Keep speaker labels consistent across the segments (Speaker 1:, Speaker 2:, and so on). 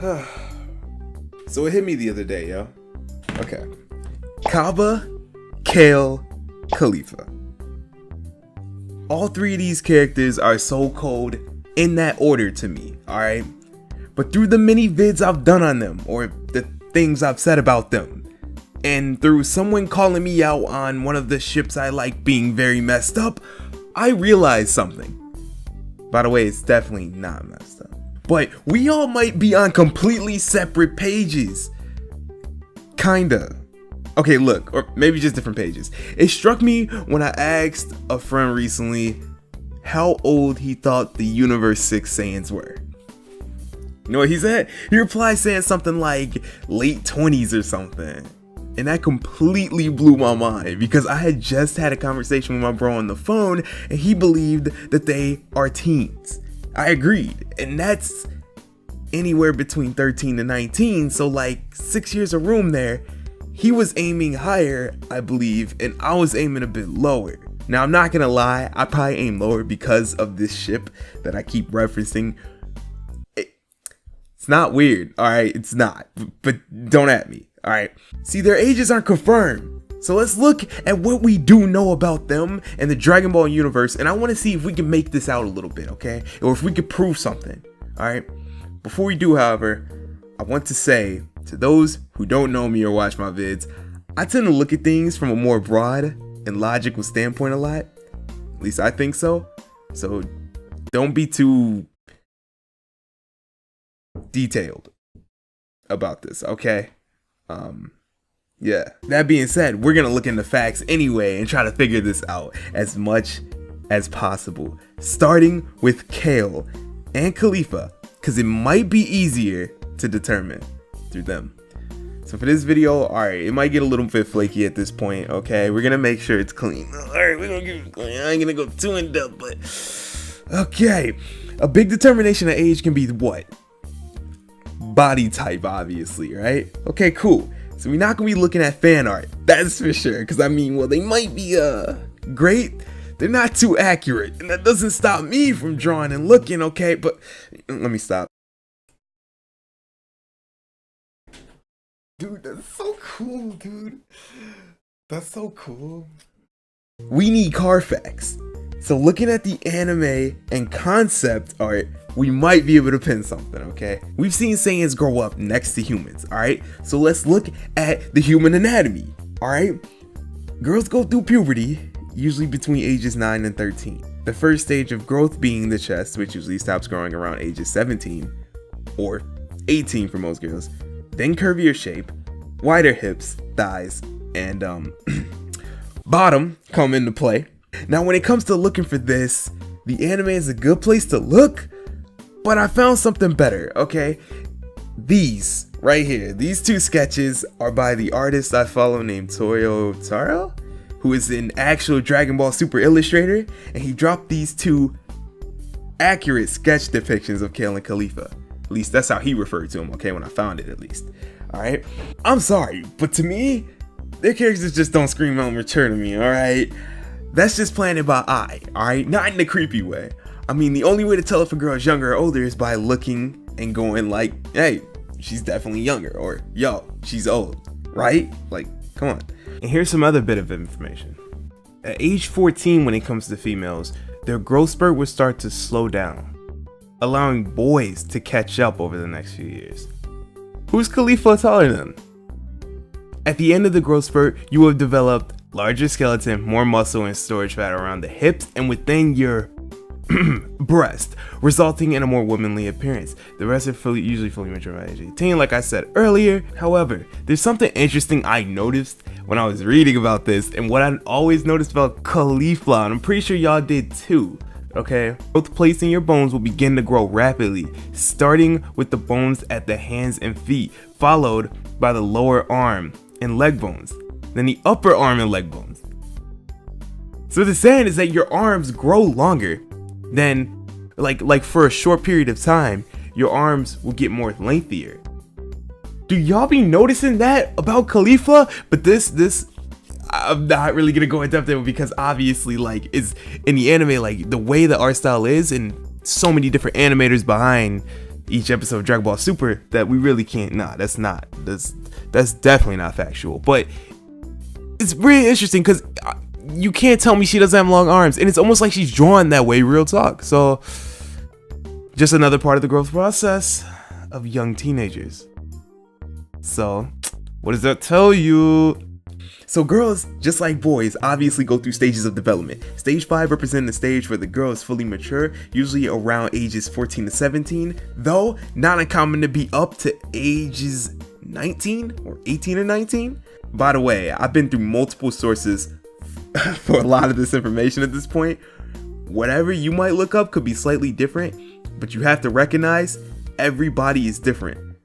Speaker 1: So it hit me the other day, yo. Okay. Kaba, Kale, Khalifa. All three of these characters are so cold in that order to me, alright? But through the many vids I've done on them, or the things I've said about them, and through someone calling me out on one of the ships I like being very messed up, I realized something. By the way, it's definitely not messed up. But we all might be on completely separate pages. Kinda. Okay, look, or maybe just different pages. It struck me when I asked a friend recently how old he thought the Universe 6 Saiyans were. You know what he said? He replied saying something like late 20s or something. And that completely blew my mind because I had just had a conversation with my bro on the phone and he believed that they are teens. I agreed, and that's anywhere between 13 to 19, so like 6 years of room there. He was aiming higher, I believe, and I was aiming a bit lower. Now I'm not gonna lie, I probably aim lower because of this ship that I keep referencing. It's not weird, alright? It's not, but don't at me, alright? See, their ages aren't confirmed. So let's look at what we do know about them and the Dragon Ball universe, and I want to see if we can make this out a little bit, okay? Or if we could prove something, alright? Before we do, however, I want to say, to those who don't know me or watch my vids, I tend to look at things from a more broad and logical standpoint a lot. At least I think so. So don't be too detailed about this, okay? Yeah. That being said, we're gonna look into facts anyway and try to figure this out as much as possible. Starting with Kale and Khalifa, because it might be easier to determine through them. So for this video, alright, it might get a little bit flaky at this point, okay? We're gonna make sure it's clean. Alright, we're gonna get it clean. I ain't gonna go too in depth, but okay. A big determination of age can be what? Body type, obviously, right? Okay, cool. So we're not gonna be looking at fan art, that's for sure. Cause I mean, well, they might be great. They're not too accurate, and that doesn't stop me from drawing and looking, okay? But let me stop. Dude, that's so cool, dude. That's so cool. We need Carfax. So looking at the anime and concept art, we might be able to pin something, okay? We've seen Saiyans grow up next to humans, alright? So let's look at the human anatomy, alright? Girls go through puberty, usually between ages 9 and 13. The first stage of growth being the chest, which usually stops growing around ages 17, or 18 for most girls. Then curvier shape, wider hips, thighs, and bottom come into play. Now when it comes to looking for this, the anime is a good place to look, but I found something better, okay? These right here, these two sketches are by the artist I follow named Toyo Taro, who is an actual Dragon Ball Super illustrator, and he dropped these two accurate sketch depictions of Kale and Khalifa. At least that's how he referred to him, okay, when I found it at least. Alright? I'm sorry, but to me, their characters just don't scream out mature to me, alright? That's just playing it by eye, alright? Not in a creepy way. I mean, the only way to tell if a girl is younger or older is by looking and going like, hey, she's definitely younger, or yo, she's old, right? Like, come on. And here's some other bit of information. At age 14, when it comes to females, their growth spurt would start to slow down, allowing boys to catch up over the next few years. Who's Khalifa taller than? At the end of the growth spurt, you will have developed larger skeleton, more muscle and storage fat around the hips and within your breast, resulting in a more womanly appearance. The rest are usually fully mature by age 18, like I said earlier. However, there's something interesting I noticed when I was reading about this, and what I always noticed about Khalifa, and I'm pretty sure y'all did too. Okay, growth plates in your bones will begin to grow rapidly, starting with the bones at the hands and feet, followed by the lower arm and leg bones, then the upper arm and leg bones. So what they're saying is that your arms grow longer, then like for a short period of time, your arms will get more lengthier. Do y'all be noticing that about Khalifa? But this I'm not really gonna go in depth there because obviously like is in the anime, like the way the art style is and so many different animators behind each episode of Dragon Ball Super that we really can't. Nah, that's definitely not factual. But it's really interesting because you can't tell me she doesn't have long arms, and it's almost like she's drawn that way. Real talk. So just another part of the growth process of young teenagers. So what does that tell you? So girls, just like boys, obviously go through stages of development. Stage 5 represents the stage where the girl is fully mature, usually around ages 14 to 17, though not uncommon to be up to ages 19 or 18 or 19. By the way, I've been through multiple sources for a lot of this information at this point. Whatever you might look up could be slightly different, but you have to recognize everybody is different.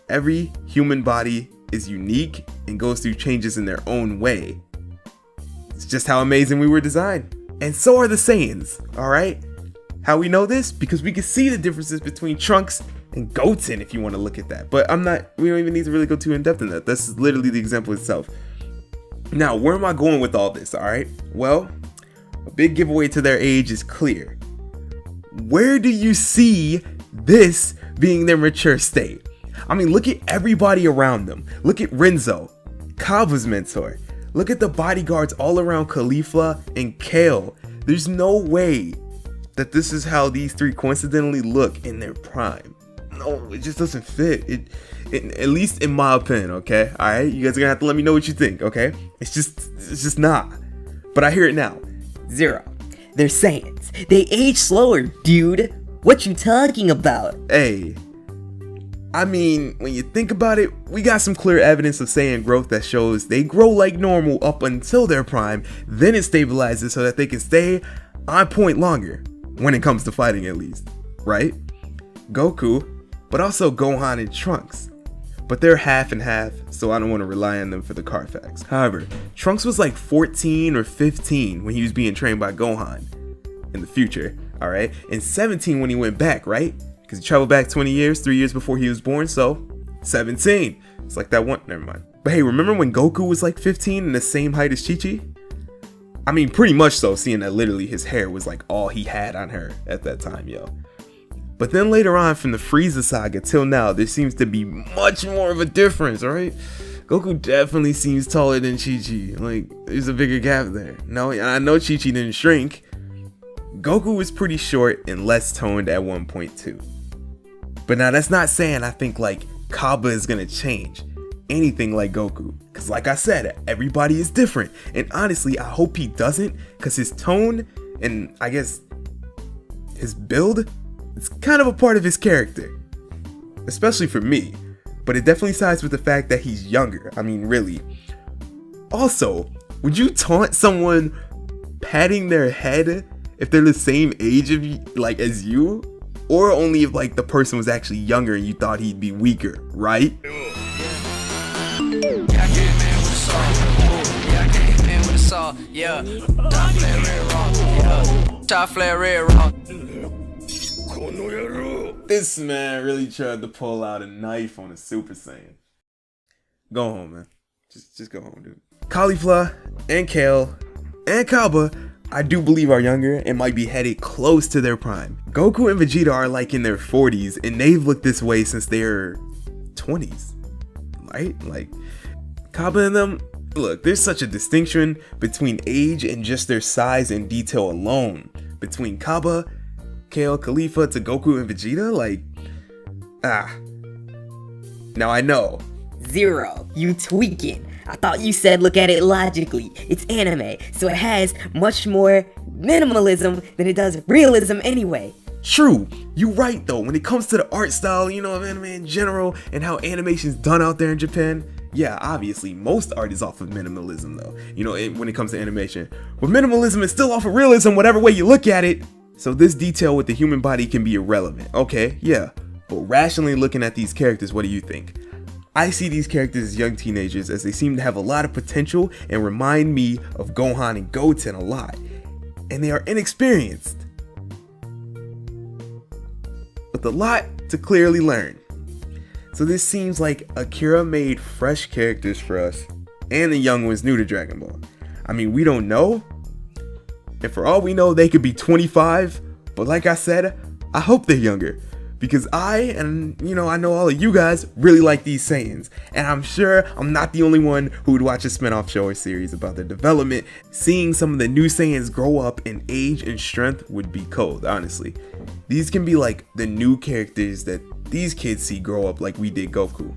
Speaker 1: Every human body is unique and goes through changes in their own way. It's just how amazing we were designed. And so are the Saiyans, alright? How we know this? Because we can see the differences between Trunks and Goten if you want to look at that. But we don't even need to really go too in depth in that. That's literally the example itself. Now, where am I going with all this, alright? Well, a big giveaway to their age is clear. Where do you see this being their mature state? I mean, look at everybody around them. Look at Renzo, Kava's mentor. Look at the bodyguards all around Khalifa and Kale. There's no way that this is how these three coincidentally look in their prime. No, it just doesn't fit. It at least in my opinion, okay? Alright, you guys are gonna have to let me know what you think, okay? It's just not. But I hear it now.
Speaker 2: Zero. They're Saiyans. They age slower, dude. What you talking about?
Speaker 1: Hey, I mean, when you think about it, we got some clear evidence of Saiyan growth that shows they grow like normal up until their prime, then it stabilizes so that they can stay on point longer, when it comes to fighting at least, right? Goku, but also Gohan and Trunks. But they're half and half, so I don't want to rely on them for the Carfax. However, Trunks was like 14 or 15 when he was being trained by Gohan in the future, alright? And 17 when he went back, right? Because he traveled back 20 years, 3 years before he was born, so 17. It's like that one, never mind. But hey, remember when Goku was like 15 and the same height as Chi-Chi? I mean, pretty much so, seeing that literally his hair was like all he had on her at that time, yo. But then later on, from the Frieza saga till now, there seems to be much more of a difference, alright? Goku definitely seems taller than Chi-Chi. Like, there's a bigger gap there. No, I know Chi-Chi didn't shrink. Goku was pretty short and less toned at 1.2. But now that's not saying I think like Kaba is gonna change anything like Goku. Cause like I said, everybody is different. And honestly, I hope he doesn't, cause his tone and I guess his build, it's kind of a part of his character. Especially for me. But it definitely sides with the fact that he's younger. I mean, really. Also, would you taunt someone patting their head if they're the same age of you, like as you? Or only if like the person was actually younger and you thought he'd be weaker, right? This man really tried to pull out a knife on a Super Saiyan. Go home, man. Just go home, dude. Caulifla and Kale and Kaba, I do believe are younger and might be headed close to their prime. Goku and Vegeta are like in their 40s and they've looked this way since their 20s, right? Like Kaba and them, look, there's such a distinction between age and just their size and detail alone. Between Kaba, Kale, Khalifa to Goku and Vegeta, like, Now I know.
Speaker 2: Zero. You tweaking. I thought you said look at it logically. It's anime, so it has much more minimalism than it does realism anyway.
Speaker 1: True, you're right though. When it comes to the art style, you know, of anime in general and how animation's done out there in Japan, yeah, obviously most art is off of minimalism though, you know, when it comes to animation. But minimalism is still off of realism whatever way you look at it. So this detail with the human body can be irrelevant. Okay, yeah, but rationally looking at these characters, what do you think? I see these characters as young teenagers as they seem to have a lot of potential and remind me of Gohan and Goten a lot. And they are inexperienced, with a lot to clearly learn. So this seems like Akira made fresh characters for us, and the young ones new to Dragon Ball. I mean, we don't know, and for all we know, they could be 25, but like I said, I hope they're younger, because I know all of you guys really like these Saiyans, and I'm sure I'm not the only one who would watch a spin-off show or series about their development. Seeing some of the new Saiyans grow up in age and strength would be cold, honestly. These can be like the new characters that these kids see grow up like we did Goku.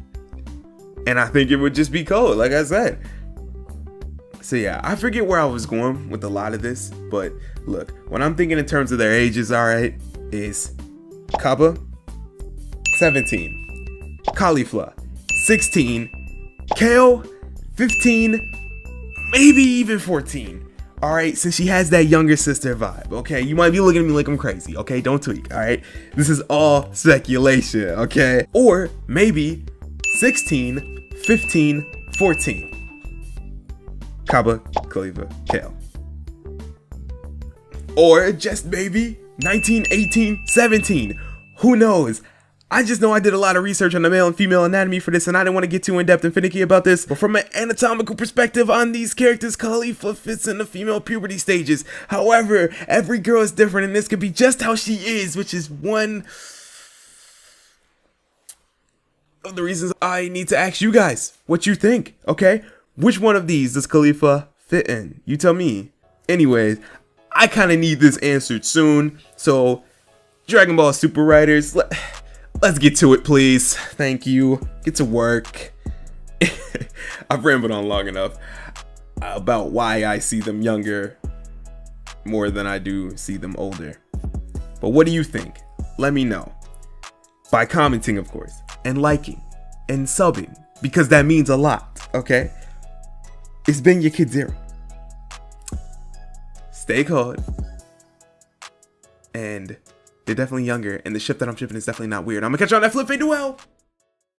Speaker 1: And I think it would just be cold, like I said. So yeah, I forget where I was going with a lot of this, but look, when I'm thinking in terms of their ages, alright, is Kappa, 17, Caulifla, 16, Kale, 15, maybe even 14. Alright, since she has that younger sister vibe, okay? You might be looking at me like I'm crazy, okay? Don't tweak, alright? This is all speculation, okay? Or maybe 16, 15, 14. Kaba, Khalifa, Kale. Or just maybe 19, 18, 17. Who knows? I just know I did a lot of research on the male and female anatomy for this, and I didn't want to get too in-depth and finicky about this. But from an anatomical perspective on these characters, Khalifa fits in the female puberty stages. However, every girl is different, and this could be just how she is, which is one of the reasons I need to ask you guys what you think, okay? Which one of these does Khalifa fit in? You tell me. Anyways, I kind of need this answered soon, so Dragon Ball Super writers, let's get to it, please. Thank you. Get to work. I've rambled on long enough about why I see them younger more than I do see them older. But what do you think? Let me know. By commenting, of course, and liking, and subbing, because that means a lot, okay? It's been your Kid Zero. Stay cold. And they're definitely younger, and the ship that I'm shipping is definitely not weird. I'm gonna catch you on that flip fade duel.